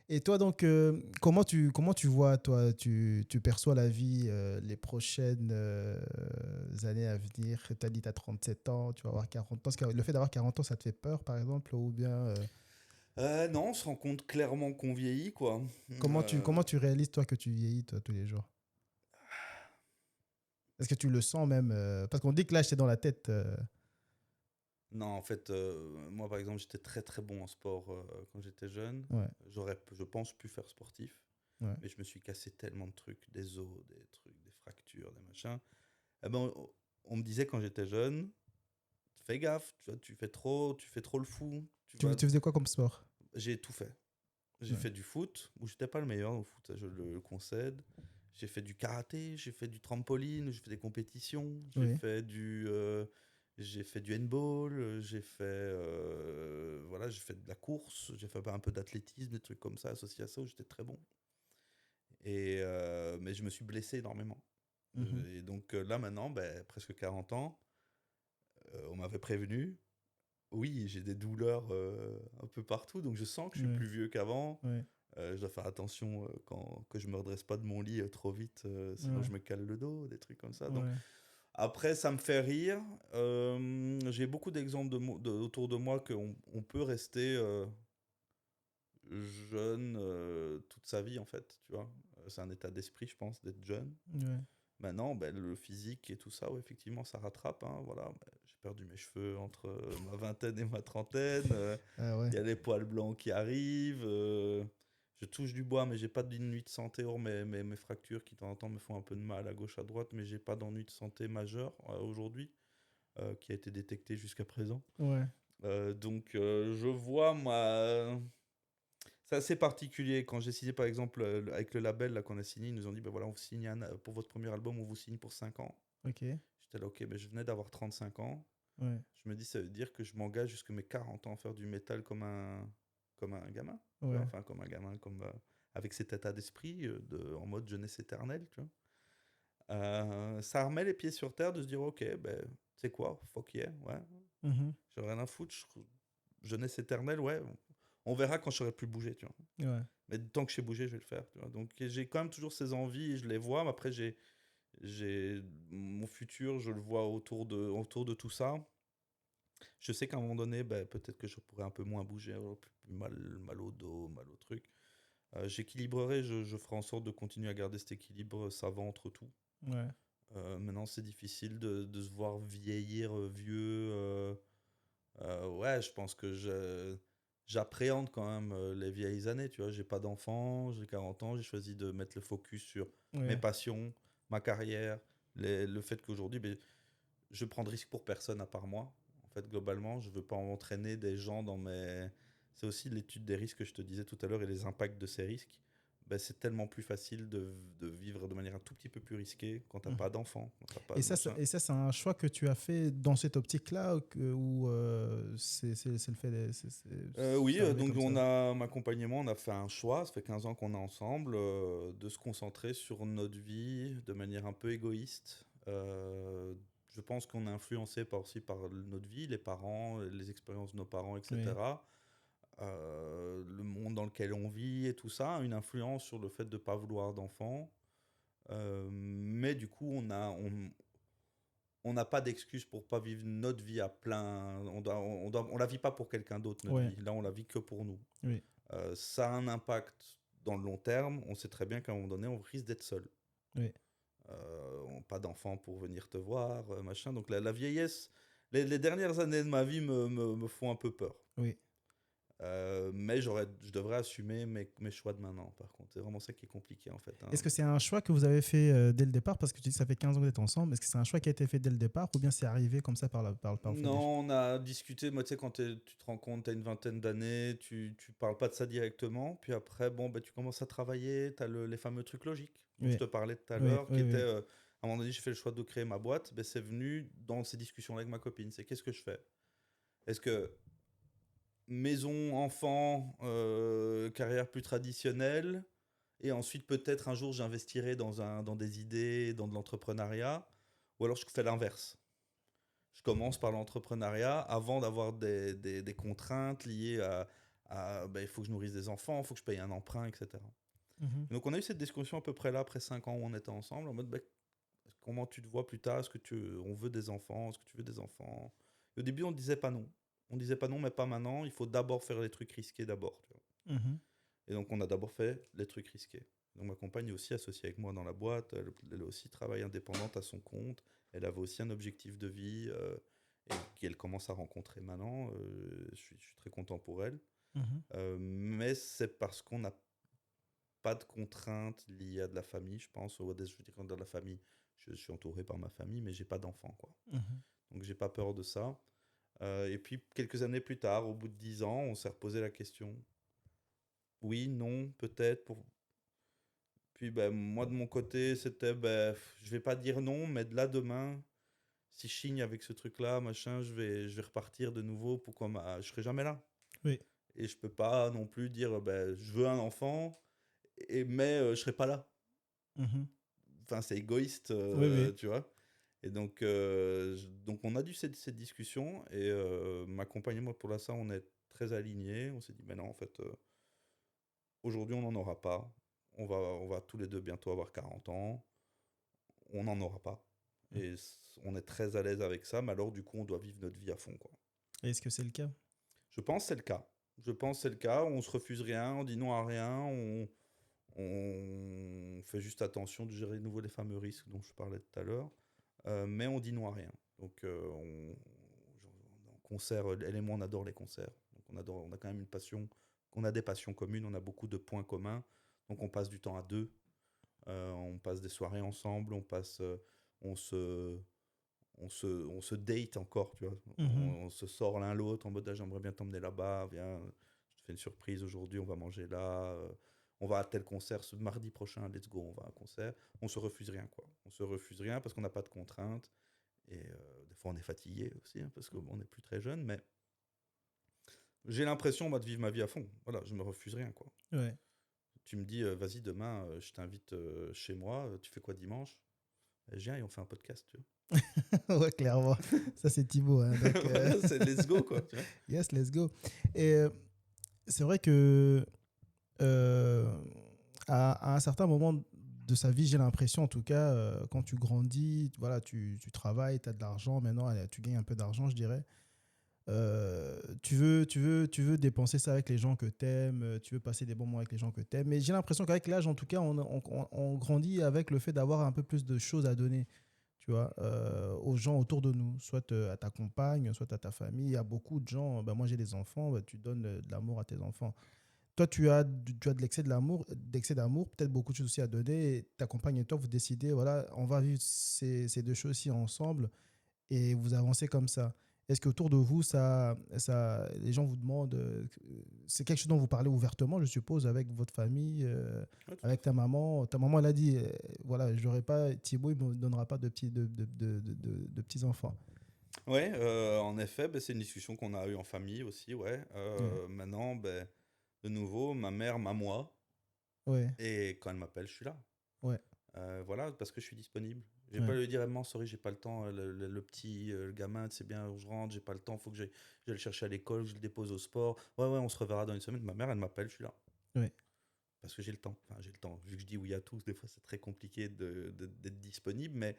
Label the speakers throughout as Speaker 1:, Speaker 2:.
Speaker 1: Et toi, donc, comment tu vois, toi, tu perçois la vie les prochaines années à venir? Tu as dit tu as 37 ans, tu vas avoir 40 ans. Est-ce que le fait d'avoir 40 ans, ça te fait peur, par exemple? Ou bien,
Speaker 2: Non, on se rend compte clairement qu'on vieillit, quoi.
Speaker 1: comment tu réalises, toi, que tu vieillis, toi, tous les jours? Est-ce que tu le sens même parce qu'on dit que l'âge, c'est dans la tête.
Speaker 2: Non, en fait, moi, par exemple, j'étais très très bon en sport quand j'étais jeune.
Speaker 1: Ouais,
Speaker 2: J'aurais, je pense, pu faire sportif,
Speaker 1: ouais.
Speaker 2: mais je me suis cassé tellement de trucs, des os, des trucs, des fractures, des machins. Eh ben, on me disait quand j'étais jeune, fais gaffe, tu vois, tu fais trop le fou. Tu
Speaker 1: Tu,
Speaker 2: vas...
Speaker 1: tu faisais quoi comme sport?
Speaker 2: J'ai tout fait. J'ai
Speaker 1: Ouais.
Speaker 2: fait du foot, où j'étais pas le meilleur au foot, ça, je le concède. J'ai fait du karaté, j'ai fait du trampoline, j'ai fait des compétitions,
Speaker 1: Oui.
Speaker 2: j'ai fait du handball, voilà, j'ai fait de la course, j'ai fait un peu d'athlétisme, des trucs comme ça associés à ça où j'étais très bon. Mais je me suis blessé énormément.
Speaker 1: Mhm.
Speaker 2: Et donc là maintenant, ben, presque 40 ans, on m'avait prévenu. Oui, j'ai des douleurs un peu partout, donc je sens que je suis
Speaker 1: Ouais,
Speaker 2: plus vieux qu'avant.
Speaker 1: ouais,
Speaker 2: Je dois faire attention que je me redresse pas de mon lit trop vite, sinon
Speaker 1: ouais,
Speaker 2: je me cale le dos, des trucs comme ça. Donc
Speaker 1: ouais.
Speaker 2: après, ça me fait rire. J'ai beaucoup d'exemples autour de moi qu'on peut rester jeune toute sa vie en fait, tu vois. C'est un état d'esprit, je pense, d'être jeune.
Speaker 1: Ouais.
Speaker 2: Maintenant, ben, le physique et tout ça, ouais, effectivement, ça rattrape, hein, voilà. Ben, j'ai perdu mes cheveux entre ma vingtaine et ma trentaine.
Speaker 1: Ah ouais.
Speaker 2: Il y a les poils blancs qui arrivent. Je touche du bois, mais j'ai pas d'ennui de santé, hors mes fractures qui, de temps en temps, me font un peu de mal à gauche, à droite, mais j'ai pas d'ennui de santé majeur aujourd'hui, qui a été détecté jusqu'à présent.
Speaker 1: Ouais.
Speaker 2: Donc, je vois, moi. C'est assez particulier. Quand j'ai signé, par exemple, avec le label là, qu'on a signé, ils nous ont dit ben voilà, on vous signe pour votre premier album, on vous signe pour 5 ans.
Speaker 1: Ok.
Speaker 2: J'étais là, ok, mais je venais d'avoir 35 ans.
Speaker 1: Ouais.
Speaker 2: Je me dis, ça veut dire que je m'engage jusqu'à mes 40 ans à faire du métal comme un gamin. Tu vois,
Speaker 1: Ouais.
Speaker 2: enfin, comme un gamin, avec cet état d'esprit en mode jeunesse éternelle. Tu vois. Ça remet les pieds sur terre de se dire, ok, ben, c'est quoi, fuck yeah, ouais.
Speaker 1: Mhm.
Speaker 2: J'ai rien à foutre. Jeunesse éternelle, ouais. On verra quand je saurai plus bouger, tu vois.
Speaker 1: Ouais.
Speaker 2: Mais tant que je sais bouger, je vais le faire. Tu vois. Donc j'ai quand même toujours ces envies et je les vois. Mais après, j'ai mon futur, je le vois autour de tout ça. Je sais qu'à un moment donné, ben, peut-être que je pourrais un peu moins bouger, plus mal au dos, mal au truc. J'équilibrerai, je ferai en sorte de continuer à garder cet équilibre savant entre tout.
Speaker 1: Ouais.
Speaker 2: Maintenant, c'est difficile de se voir vieillir vieux. Ouais, je pense que j'appréhende quand même les vieilles années. Tu vois, j'ai pas d'enfant, j'ai 40 ans, j'ai choisi de mettre le focus sur mes
Speaker 1: Ouais.
Speaker 2: passions, ma carrière, le fait qu'aujourd'hui, ben, je prends de risques pour personne à part moi. En fait, globalement, je veux pas entraîner des gens dans mes. C'est aussi l'étude des risques que je te disais tout à l'heure et les impacts de ces risques. Ben, c'est tellement plus facile de vivre de manière un tout petit peu plus risquée quand t'as
Speaker 1: Mhm.
Speaker 2: pas d'enfant, quand t'as pas
Speaker 1: Et
Speaker 2: de
Speaker 1: ça,
Speaker 2: machin.
Speaker 1: c'est un choix que tu as fait dans cette optique-là ou c'est le fait,
Speaker 2: Oui,
Speaker 1: c'est arrivé
Speaker 2: donc
Speaker 1: comme ça?
Speaker 2: ma compagne et moi, on a fait un choix, ça fait 15 ans qu'on est ensemble, de se concentrer sur notre vie de manière un peu égoïste. Je pense qu'on est influencé aussi par notre vie, les parents, les expériences de nos parents,
Speaker 1: Oui.
Speaker 2: etc. Le monde dans lequel on vit et tout ça a une influence sur le fait de ne pas vouloir d'enfants. Mais du coup, on n'a pas d'excuse pour pas vivre notre vie à plein. On la vit pas pour quelqu'un d'autre, notre
Speaker 1: Ouais.
Speaker 2: vie. Là, on la vit que pour nous.
Speaker 1: Oui.
Speaker 2: Ça a un impact dans le long terme. On sait très bien qu'à un moment donné, on risque d'être seul.
Speaker 1: Oui.
Speaker 2: Pas d'enfants pour venir te voir, machin. Donc la vieillesse, les dernières années de ma vie me font un peu peur.
Speaker 1: Oui.
Speaker 2: Mais je devrais assumer mes choix de maintenant, par contre. C'est vraiment ça qui est compliqué, en fait.
Speaker 1: Est-ce
Speaker 2: Hein.
Speaker 1: que c'est un choix que vous avez fait dès le départ? Parce que tu dis que ça fait 15 ans que vous êtes ensemble. Est-ce que c'est un choix qui a été fait dès le départ ou bien c'est arrivé comme ça par le fait des choses?
Speaker 2: Non, on a discuté, moi tu sais, quand tu te rends compte, tu as une vingtaine d'années, tu parles pas de ça directement, puis après, bon, bah, tu commences à travailler, tu as les fameux trucs logiques dont je
Speaker 1: Oui.
Speaker 2: te parlais tout à
Speaker 1: Oui.
Speaker 2: l'heure, qui
Speaker 1: Oui.
Speaker 2: étaient,
Speaker 1: Oui.
Speaker 2: à un moment donné, j'ai fait le choix de créer ma boîte, ben, c'est venu dans ces discussions avec ma copine, c'est qu'est-ce que je fais? Est-ce que maison, enfant, carrière plus traditionnelle, et ensuite peut-être un jour j'investirai dans des idées, dans de l'entrepreneuriat, ou alors je fais l'inverse. Je commence par l'entrepreneuriat avant d'avoir des contraintes liées il faut que je nourrisse des enfants, il faut que je paye un emprunt, etc.
Speaker 1: Mhm.
Speaker 2: Et donc on a eu cette discussion à peu près là, après 5 ans où on était ensemble, en mode comment tu te vois plus tard, on veut des enfants, est-ce que tu veux des enfants? Et au début on disait pas non. On disait pas non, mais pas maintenant, il faut d'abord faire les trucs risqués d'abord. Tu vois.
Speaker 1: Mhm.
Speaker 2: Et donc on a d'abord fait les trucs risqués. Donc ma compagne est aussi associée avec moi dans la boîte, elle aussi travaille indépendante à son compte, elle avait aussi un objectif de vie et qu'elle commence à rencontrer maintenant. Je suis très content pour elle.
Speaker 1: Mhm.
Speaker 2: Mais c'est parce qu'on n'a pas de contraintes liées à de la famille, je pense. Je veux dire, dans la famille, je suis entouré par ma famille, mais j'ai pas d'enfant, quoi.
Speaker 1: Mhm.
Speaker 2: Donc j'ai pas peur de ça. Et puis quelques années plus tard, au bout de 10 ans, on s'est reposé la question. Oui, non, peut-être. Puis ben, moi de mon côté, c'était je vais pas dire non, mais de là demain, si je signe avec ce truc-là, machin, je vais repartir de nouveau. Pourquoi je serai jamais là.
Speaker 1: Oui.
Speaker 2: Et je peux pas non plus dire je veux un enfant, mais je serai pas là.
Speaker 1: Mhm.
Speaker 2: Enfin, c'est égoïste,
Speaker 1: Oui, oui.
Speaker 2: tu vois. Et donc, donc on a dû cette discussion et ma compagne et moi, pour l'instant, on est très alignés. On s'est dit, mais non, en fait, aujourd'hui, on n'en aura pas. On va tous les deux bientôt avoir 40 ans. On n'en aura pas. Et on est très à l'aise avec ça, mais alors, du coup, on doit vivre notre vie à fond, quoi.
Speaker 1: Est-ce que c'est le cas?
Speaker 2: Je pense que c'est le cas. Je pense que c'est le cas. On se refuse rien, on dit non à rien, on fait juste attention de gérer de nouveau les fameux risques dont je parlais tout à l'heure. Mais on dit non à rien. Donc, en concert, elle et moi, on adore les concerts. Donc, on a quand même une passion, on a des passions communes, on a beaucoup de points communs. Donc, on passe du temps à deux. On passe des soirées ensemble, on se, on se date encore, tu vois.
Speaker 1: Mhm.
Speaker 2: On se sort l'un l'autre en mode, ah, j'aimerais bien t'emmener là-bas, viens, je te fais une surprise aujourd'hui, on va manger là. On va à tel concert ce mardi prochain, let's go, on va à un concert. On se refuse rien, quoi. On se refuse rien parce qu'on n'a pas de contraintes. Et des fois, on est fatigué aussi, hein, parce qu'on n'est plus très jeune, mais j'ai l'impression, moi, de vivre ma vie à fond. Voilà, je me refuse rien, quoi.
Speaker 1: Ouais.
Speaker 2: Tu me dis, vas-y, demain, je t'invite chez moi, tu fais quoi dimanche? Je viens et on fait un podcast, tu
Speaker 1: Ouais, clairement. Ça, c'est Thibaut, hein.
Speaker 2: vois.
Speaker 1: Donc,
Speaker 2: Voilà, c'est let's go, quoi, tu vois.
Speaker 1: yes, let's go. Et c'est vrai que euh, à un certain moment de sa vie, j'ai l'impression, en tout cas, quand tu grandis, voilà, tu travailles, tu as de l'argent, maintenant, allez, tu gagnes un peu d'argent, je dirais. Tu veux dépenser ça avec les gens que tu aimes, tu veux passer des bons moments avec les gens que tu aimes. Mais j'ai l'impression qu'avec l'âge, en tout cas, on grandit avec le fait d'avoir un peu plus de choses à donner, tu vois, aux gens autour de nous, soit à ta compagne, soit à ta famille. Il y a beaucoup de gens, bah, moi j'ai des enfants, bah, tu donnes de l'amour à tes enfants. Toi, tu as de l'excès d'amour, peut-être beaucoup de choses aussi à donner. Et ta compagne et toi, vous décidez, voilà, on va vivre ces deux choses-ci ensemble et vous avancez comme ça. Est-ce qu'autour de vous, les gens vous demandent, c'est quelque chose dont vous parlez ouvertement, je suppose, avec votre famille,
Speaker 2: Ouais, tout à
Speaker 1: avec ta
Speaker 2: fait.
Speaker 1: maman. Ta maman, elle a dit, voilà, j'aurais pas, Thibaut, il me donnera pas de petits-enfants.
Speaker 2: Ouais, en effet, c'est une discussion qu'on a eue en famille aussi, ouais.
Speaker 1: Ouais,
Speaker 2: Maintenant, de nouveau, ma mère m'a moi,
Speaker 1: ouais,
Speaker 2: et quand elle m'appelle, je suis là.
Speaker 1: ouais.
Speaker 2: Voilà, parce que je suis disponible. Je vais pas
Speaker 1: Ouais.
Speaker 2: lui dire, maman, sorry, j'ai pas le temps, le petit, le gamin, c'est bien, je rentre, j'ai pas le temps, faut que j'aille le chercher à l'école, que je le dépose au sport. Ouais, ouais, on se reverra dans une semaine. Ma mère, elle m'appelle, je suis là.
Speaker 1: Ouais.
Speaker 2: Parce que j'ai le temps. Enfin, j'ai le temps. Vu que je dis oui à tous, des fois, c'est très compliqué d'être disponible, mais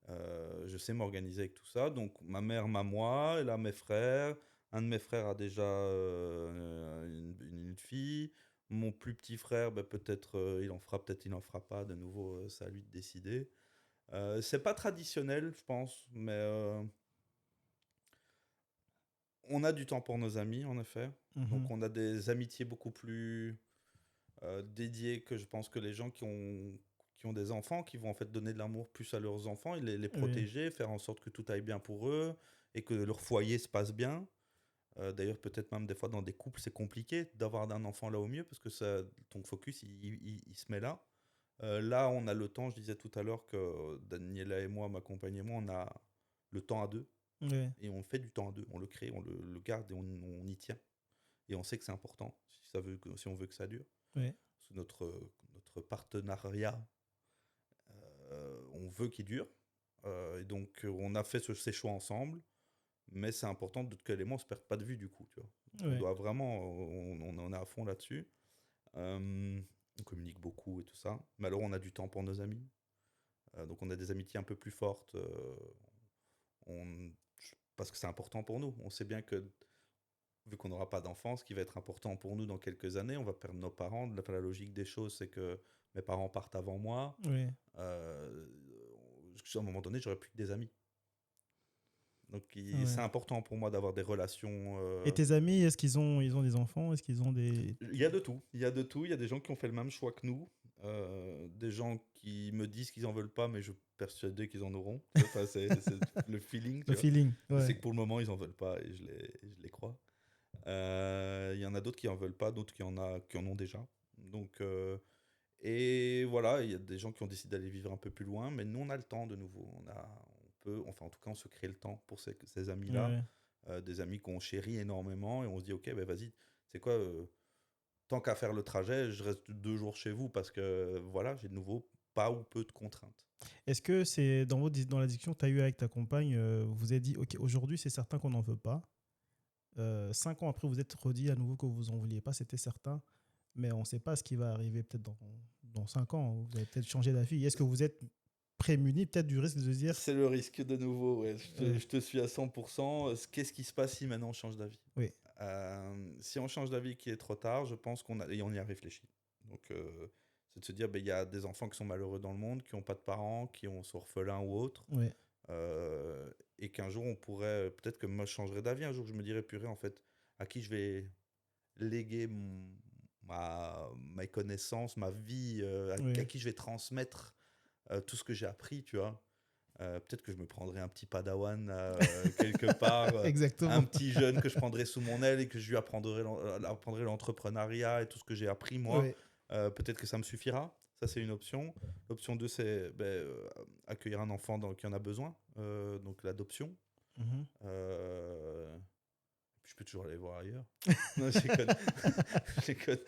Speaker 2: je sais m'organiser avec tout ça. Donc, ma mère m'a moi, elle a mes frères. Un de mes frères a déjà une fille. Mon plus petit frère, peut-être il en fera, peut-être il en fera pas. De nouveau, c'est à lui de décider. C'est pas traditionnel, je pense, mais on a du temps pour nos amis, en effet. Donc,
Speaker 1: Mhm.
Speaker 2: on a des amitiés beaucoup plus dédiées que je pense que les gens qui ont des enfants, qui vont en fait donner de l'amour plus à leurs enfants et les
Speaker 1: Oui.
Speaker 2: protéger, faire en sorte que tout aille bien pour eux et que leur foyer se passe bien. D'ailleurs, peut-être même des fois dans des couples, c'est compliqué d'avoir un enfant là au mieux parce que ton focus, il se met là. Là, on a le temps, je disais tout à l'heure que Daniela et moi, ma compagne et moi, on a le temps à deux
Speaker 1: Ouais.
Speaker 2: et on fait du temps à deux. On le crée, on le garde et on y tient. Et on sait que c'est important si on veut que ça dure.
Speaker 1: Ouais.
Speaker 2: Parce que notre partenariat, on veut qu'il dure. Et donc, on a fait ces choix ensemble. Mais c'est important que les mots ne se perdent pas de vue, du coup, tu vois. On
Speaker 1: Ouais.
Speaker 2: doit vraiment, on en est à fond là-dessus. On communique beaucoup et tout ça. Mais alors, on a du temps pour nos amis. Donc, on a des amitiés un peu plus fortes. On- Parce que c'est important pour nous. On sait bien que, vu qu'on n'aura pas d'enfants, ce qui va être important pour nous dans quelques années, on va perdre nos parents. La logique des choses, c'est que mes parents partent avant moi.
Speaker 1: Ouais.
Speaker 2: Euh, à un moment donné, j'aurai plus que des amis. Donc, c'est
Speaker 1: Ouais.
Speaker 2: important pour moi d'avoir des relations.
Speaker 1: Et tes amis, est-ce ils ont des enfants? Est-ce qu'ils ont des...
Speaker 2: Il y a de tout. Il y a de tout. Il y a des gens qui ont fait le même choix que nous. Des gens qui me disent qu'ils en veulent pas, mais je suis persuadé qu'ils en auront. Enfin, c'est le feeling,
Speaker 1: Le
Speaker 2: tu vois.
Speaker 1: feeling,
Speaker 2: Je sais
Speaker 1: ouais.
Speaker 2: que pour le moment, ils en veulent pas et je les crois. Il y en a d'autres qui en veulent pas, d'autres qui en ont déjà. Donc, et voilà, il y a des gens qui ont décidé d'aller vivre un peu plus loin, mais nous, on a le temps de nouveau. On peut, enfin, en tout cas, on se crée le temps pour ces amis-là.
Speaker 1: Ouais.
Speaker 2: Des amis qu'on chérit énormément et on se dit, ok, ben vas-y, c'est quoi, tant qu'à faire le trajet, je reste 2 jours chez vous parce que voilà, j'ai de nouveau pas ou peu de contraintes.
Speaker 1: Est-ce que c'est dans la discussion que tu as eue avec ta compagne, vous vous êtes dit, OK, aujourd'hui, c'est certain qu'on n'en veut pas. 5 ans après, vous êtes redit à nouveau que vous n'en vouliez pas, c'était certain. Mais on ne sait pas ce qui va arriver peut-être dans 5 ans. Vous allez peut-être changer d'avis. Est-ce que vous êtes prémuni peut-être du risque de se dire,
Speaker 2: C'est le risque de nouveau, ouais.
Speaker 1: euh,
Speaker 2: Je te suis à 100%. Qu'est-ce qui se passe si maintenant on change d'avis?
Speaker 1: oui,
Speaker 2: Si on change d'avis qui est trop tard, je pense et on y a réfléchi. Donc, c'est de se dire, ben, il y a des enfants qui sont malheureux dans le monde, qui n'ont pas de parents, sont orphelins ou autres.
Speaker 1: oui,
Speaker 2: Et qu'un jour, on pourrait, peut-être que moi, je changerais d'avis. Un jour, je me dirais, purée, en fait, à qui je vais léguer mes connaissances, ma vie, à
Speaker 1: oui.
Speaker 2: qui je vais transmettre tout ce que j'ai appris, tu vois. Peut-être que je me prendrais un petit padawan quelque part, un
Speaker 1: Exactement.
Speaker 2: petit jeune que je prendrais sous mon aile et que je lui apprendrais l'entrepreneuriat et tout ce que j'ai appris moi.
Speaker 1: Oui.
Speaker 2: Peut-être que ça me suffira. Ça, c'est une option. L'option 2, c'est accueillir un enfant qui en a besoin, donc l'adoption.
Speaker 1: Mhm.
Speaker 2: Euh, je peux toujours aller voir ailleurs. Non, je déconne. Je déconne.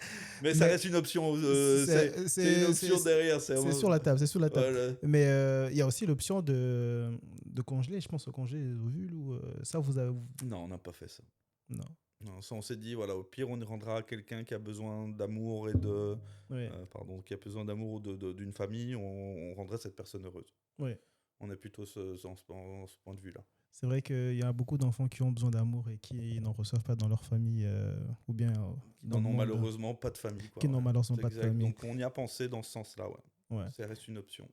Speaker 2: Mais ça
Speaker 1: Mais
Speaker 2: reste une option. C'est une
Speaker 1: c'est
Speaker 2: option derrière.
Speaker 1: c'est sur la table, c'est sur la table.
Speaker 2: Voilà.
Speaker 1: Mais il y a aussi l'option de congeler, je pense, au congé des ovules. Ou, ça, vous avez...
Speaker 2: Non, on n'a pas fait ça.
Speaker 1: Non.
Speaker 2: Non, ça, on s'est dit, voilà, au pire, on y rendra quelqu'un qui a besoin d'amour
Speaker 1: Oui,
Speaker 2: pardon, qui a besoin d'amour d'une famille, on rendrait cette personne heureuse.
Speaker 1: oui.
Speaker 2: On est plutôt en ce point de vue-là.
Speaker 1: C'est vrai qu'il y a beaucoup d'enfants qui ont besoin d'amour et qui n'en reçoivent pas dans leur famille ou bien
Speaker 2: Qui
Speaker 1: dans
Speaker 2: n'en
Speaker 1: le
Speaker 2: ont
Speaker 1: monde,
Speaker 2: malheureusement pas de famille, quoi.
Speaker 1: qui n'ont
Speaker 2: Ouais.
Speaker 1: malheureusement
Speaker 2: C'est
Speaker 1: pas de
Speaker 2: exact.
Speaker 1: famille.
Speaker 2: Donc, on y a pensé dans ce sens-là, ouais.
Speaker 1: Ouais.
Speaker 2: Ça reste une option.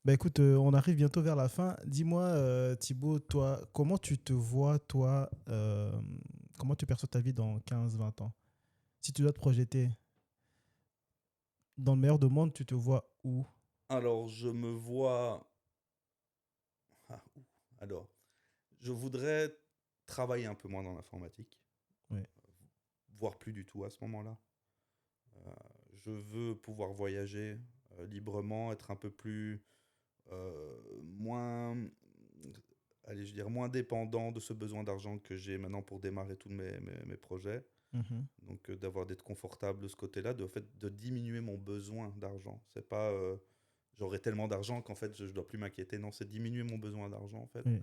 Speaker 1: Bah écoute, on arrive bientôt vers la fin. Dis-moi, Thibaut, toi, comment tu te vois, toi, comment tu perçois ta vie dans 15 20 ans? Si tu dois te projeter dans le meilleur des mondes, tu te vois où?
Speaker 2: Alors, je me vois. Où Alors, je voudrais travailler un peu moins dans l'informatique,
Speaker 1: Ouais.
Speaker 2: voire plus du tout à ce moment-là. Je veux pouvoir voyager librement, être un peu plus moins, allez, je veux dire, moins dépendant de ce besoin d'argent que j'ai maintenant pour démarrer tous mes projets.
Speaker 1: Mhm.
Speaker 2: Donc, d'être confortable de ce côté-là, de diminuer mon besoin d'argent. C'est pas j'aurai tellement d'argent qu'en fait je dois plus m'inquiéter. Non, c'est diminuer mon besoin d'argent en fait,
Speaker 1: Oui.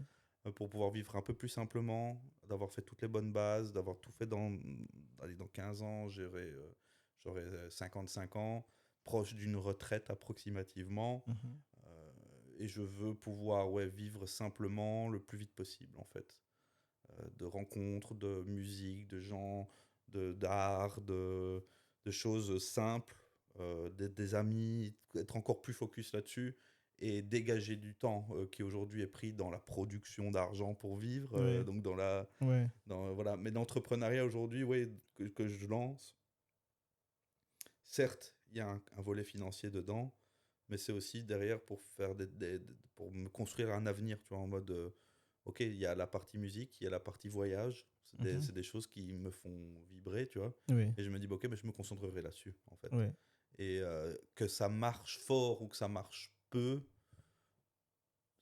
Speaker 2: pour pouvoir vivre un peu plus simplement, d'avoir fait toutes les bonnes bases, d'avoir tout fait allez, dans 15 ans, j'aurai 55 ans, proche d'une retraite approximativement.
Speaker 1: Mhm.
Speaker 2: Et je veux pouvoir vivre simplement le plus vite possible, en fait. De rencontres, de musique, de gens, d'art, de choses simples, des amis, être encore plus focus là-dessus et dégager du temps qui aujourd'hui est pris dans la production d'argent pour vivre,
Speaker 1: Oui.
Speaker 2: donc
Speaker 1: Ouais.
Speaker 2: voilà. Mais l'entrepreneuriat aujourd'hui, que je lance, certes, il y a un volet financier dedans, mais c'est aussi derrière pour pour me construire un avenir, tu vois, en mode, ok, il y a la partie musique, il y a la partie voyage,
Speaker 1: Mhm.
Speaker 2: c'est des choses qui me font vibrer, tu vois,
Speaker 1: Oui.
Speaker 2: et je me dis, bah, ok, mais je me concentrerai là-dessus, en fait.
Speaker 1: Oui.
Speaker 2: Et que ça marche fort ou que ça marche peu,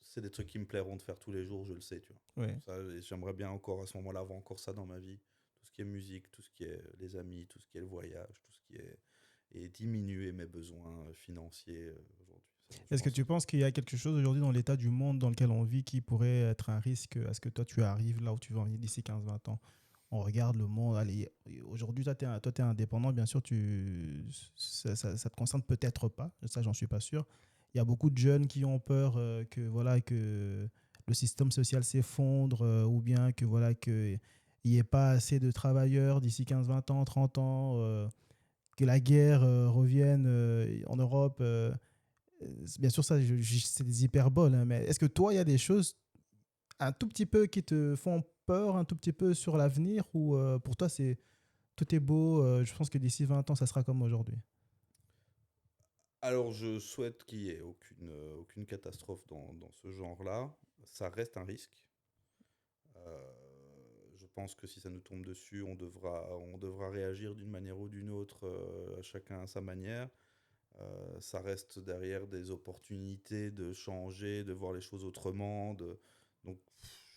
Speaker 2: c'est des trucs qui me plairont de faire tous les jours, je le sais, tu vois.
Speaker 1: Oui.
Speaker 2: Ça, et j'aimerais bien encore à ce moment-là avoir encore ça dans ma vie, tout ce qui est musique, tout ce qui est les amis, tout ce qui est le voyage, tout ce qui est et diminuer mes besoins financiers aujourd'hui. je
Speaker 1: Est-ce que
Speaker 2: pense.
Speaker 1: tu penses qu'il y a quelque chose aujourd'hui dans l'état du monde dans lequel on vit qui pourrait être un risque à ce que toi tu arrives là où tu veux en venir d'ici 15-20 ans? On regarde le monde. Allez, aujourd'hui, toi, tu es indépendant, bien sûr, ça te concerne peut-être pas, ça, j'en suis pas sûr. Il y a beaucoup de jeunes qui ont peur que, voilà, que le système social s'effondre ou bien que, voilà, qu'il n'y ait pas assez de travailleurs d'ici 15-20 ans, 30 ans, que la guerre revienne en Europe. Bien sûr, ça, c'est des hyperboles, hein, mais est-ce que toi, il y a des choses un tout petit peu qui te font peur, un tout petit peu sur l'avenir, ou pour toi, tout est beau, je pense que d'ici 20 ans, ça sera comme aujourd'hui?
Speaker 2: Alors, je souhaite qu'il n'y ait aucune catastrophe dans ce genre-là. Ça reste un risque. Je pense que si ça nous tombe dessus, on devra réagir d'une manière ou d'une autre, chacun à sa manière. Ça reste derrière des opportunités de changer, de voir les choses autrement. Donc,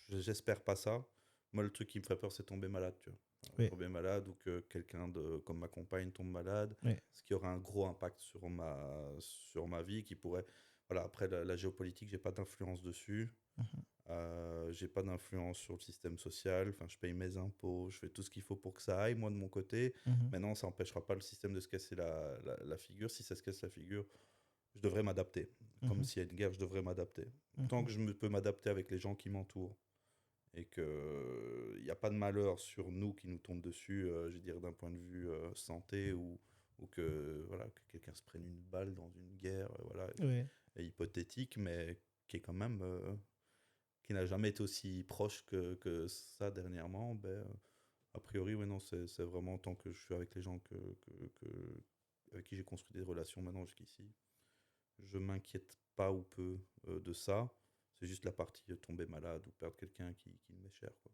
Speaker 2: j'espère pas ça. Moi, le truc qui me ferait peur, c'est tomber malade, tu vois.
Speaker 1: Oui,
Speaker 2: Tomber malade ou que quelqu'un comme ma compagne tombe malade,
Speaker 1: oui.
Speaker 2: ce qui aurait un gros impact sur ma vie, qui pourrait... Voilà, après, la géopolitique, j'ai pas d'influence dessus.
Speaker 1: Mhm,
Speaker 2: J'ai pas d'influence sur le système social. Enfin, je paye mes impôts, je fais tout ce qu'il faut pour que ça aille, moi, de mon côté.
Speaker 1: mhm,
Speaker 2: Maintenant, ça n'empêchera pas le système de se casser la figure. Si ça se casse la figure, je devrais m'adapter. Comme
Speaker 1: mhm,
Speaker 2: s'il y a une guerre, je devrais m'adapter. Tant
Speaker 1: mhm.
Speaker 2: que peux m'adapter avec les gens qui m'entourent et qu'il n'y a pas de malheur sur nous qui nous tombe dessus, je veux dire, d'un point de vue santé ou que, voilà, que quelqu'un se prenne une balle dans une guerre, voilà,
Speaker 1: Oui.
Speaker 2: est hypothétique, mais qui est quand même qui n'a jamais été aussi proche que ça dernièrement, a priori, oui, non, c'est vraiment tant que je suis avec les gens avec qui j'ai construit des relations maintenant jusqu'ici, je m'inquiète pas ou peu de ça. C'est juste la partie tomber malade ou perdre quelqu'un qui m'est cher, quoi.